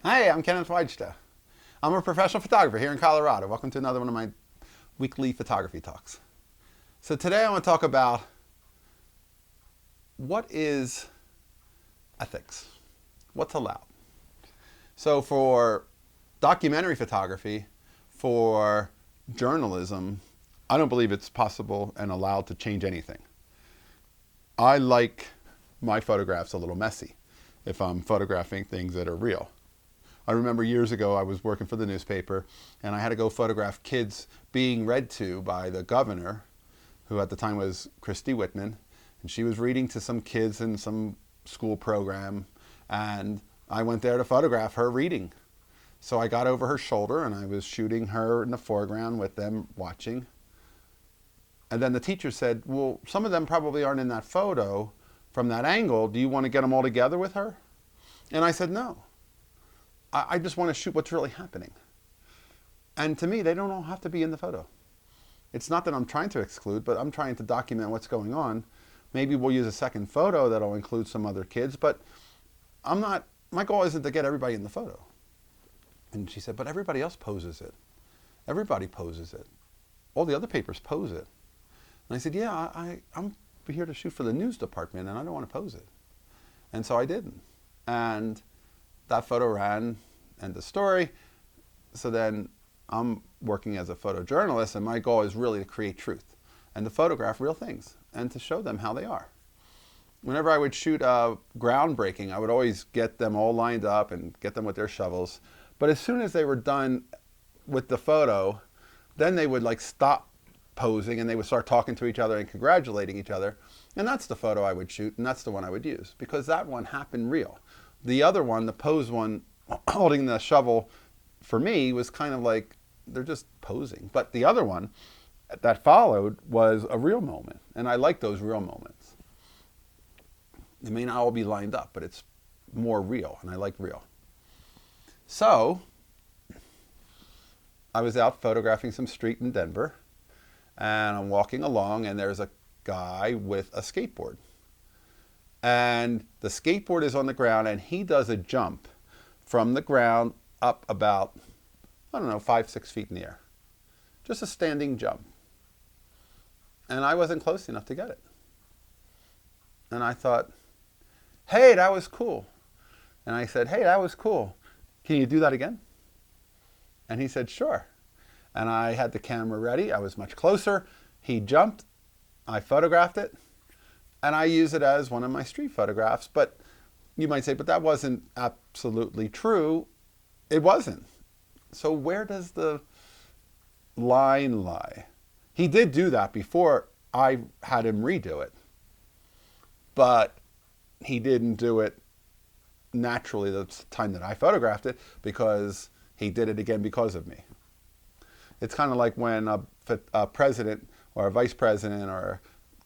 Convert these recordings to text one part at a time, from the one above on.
Hi, I'm Kenneth WAJDA. I'm a professional photographer here in Colorado. Welcome to another one of my weekly photography talks. So today I want to talk about what is ethics, what's allowed. So for documentary photography, for journalism, I don't believe it's possible and allowed to change anything. I like my photographs a little messy if I'm photographing things that are real. I remember years ago I was working for the newspaper and I had to go photograph kids being read to by the governor, who at the time was Christy Whitman, and she was reading to some kids in some school program, and I went there to photograph her reading. So I got over her shoulder and I was shooting her in the foreground with them watching. And then the teacher said, well, some of them probably aren't in that photo from that angle. Do you want to get them all together with her? And I said, no. I just want to shoot what's really happening. And to me, they don't all have to be in the photo. It's not that I'm trying to exclude, but I'm trying to document what's going on. Maybe we'll use a second photo that'll include some other kids, but my goal isn't to get everybody in the photo. And she said, but everybody else poses it. Everybody poses it. All the other papers pose it. And I said, yeah, I'm here to shoot for the news department and I don't want to pose it. And so I didn't. And that photo ran, end of story. So then I'm working as a photojournalist and my goal is really to create truth and to photograph real things and to show them how they are. Whenever I would shoot groundbreaking, I would always get them all lined up and get them with their shovels. But as soon as they were done with the photo, then they would like stop posing and they would start talking to each other and congratulating each other. And that's the photo I would shoot and that's the one I would use because that one happened real. The other one, the pose one, holding the shovel, for me, was kind of like, they're just posing. But the other one that followed was a real moment. And I like those real moments. They may not all be lined up, but it's more real. And I like real. So I was out photographing some street in Denver. And I'm walking along, and there's a guy with a skateboard. And the skateboard is on the ground and he does a jump from the ground up about, 5-6 feet in the air. Just a standing jump. And I wasn't close enough to get it. And I thought, hey, that was cool. And I said, hey, that was cool. Can you do that again? And he said, sure. And I had the camera ready. I was much closer. He jumped. I photographed it. And I use it as one of my street photographs. But you might say, but that wasn't absolutely true. It wasn't. So where does the line lie? He did do that before I had him redo it. But he didn't do it naturally the time that I photographed it because he did it again because of me. It's kind of like when a president or a vice president or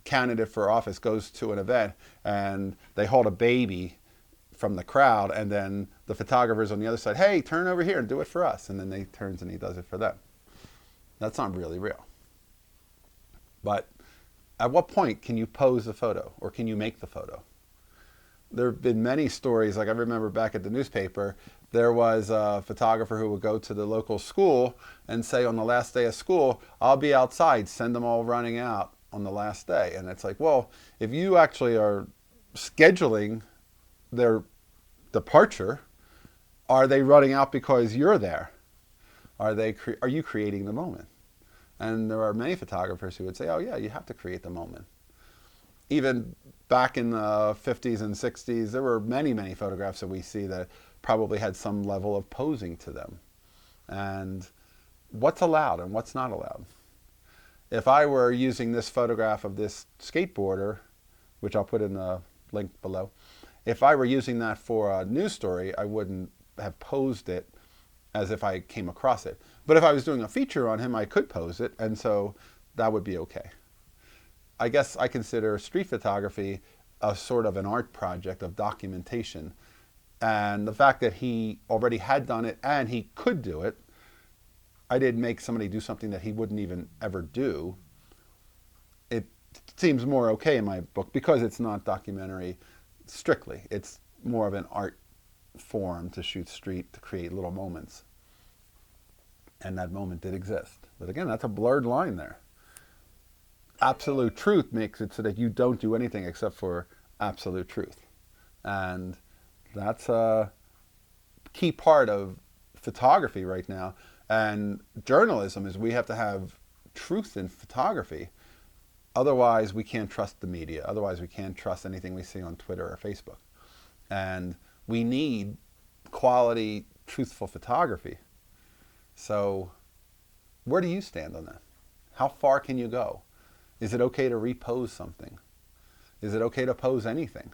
candidate for office goes to an event and they hold a baby from the crowd and then the photographer's on the other side, hey, turn over here and do it for us. And then they turns and he does it for them. That's not really real. But at what point can you pose a photo or can you make the photo? There have been many stories, like I remember back at the newspaper, there was a photographer who would go to the local school and say on the last day of school, I'll be outside, send them all running out on the last day. And it's like, well, if you actually are scheduling their departure, are they running out because you're there? Are you creating the moment? And there are many photographers who would say, oh yeah, you have to create the moment. Even back in the 50s and 60s, there were many, many photographs that we see that probably had some level of posing to them. And what's allowed and what's not allowed? If I were using this photograph of this skateboarder, which I'll put in the link below, if I were using that for a news story, I wouldn't have posed it as if I came across it. But if I was doing a feature on him, I could pose it, and so that would be okay. I guess I consider street photography a sort of an art project of documentation. And the fact that he already had done it and he could do it, I didn't make somebody do something that he wouldn't even ever do. It seems more okay in my book because it's not documentary strictly. It's more of an art form to shoot street to create little moments. And that moment did exist. But again, that's a blurred line there. Absolute truth makes it so that you don't do anything except for absolute truth. And that's a key part of photography right now. And journalism is we have to have truth in photography. Otherwise, we can't trust the media. Otherwise, we can't trust anything we see on Twitter or Facebook. And we need quality, truthful photography. So where do you stand on that? How far can you go? Is it okay to repose something? Is it okay to pose anything?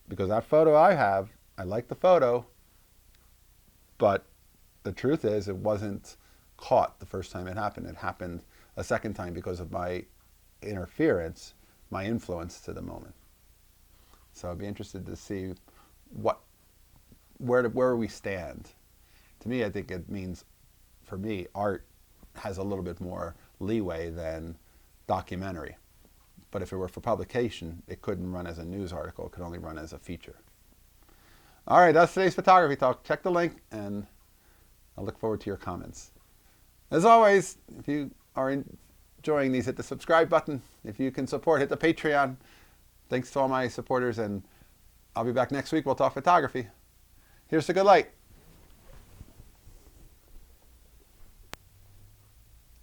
Because that photo I have, I like the photo, but the truth is it wasn't caught the first time it happened. It happened a second time because of my interference, my influence to the moment. So I'd be interested to see where we stand. To me, I think it means, for me, art has a little bit more leeway than documentary. But if it were for publication, it couldn't run as a news article. It could only run as a feature. All right, that's today's photography talk. Check the link, and I look forward to your comments. As always, if you are enjoying these, hit the subscribe button. If you can support, hit the Patreon. Thanks to all my supporters, and I'll be back next week. We'll talk photography. Here's the good light.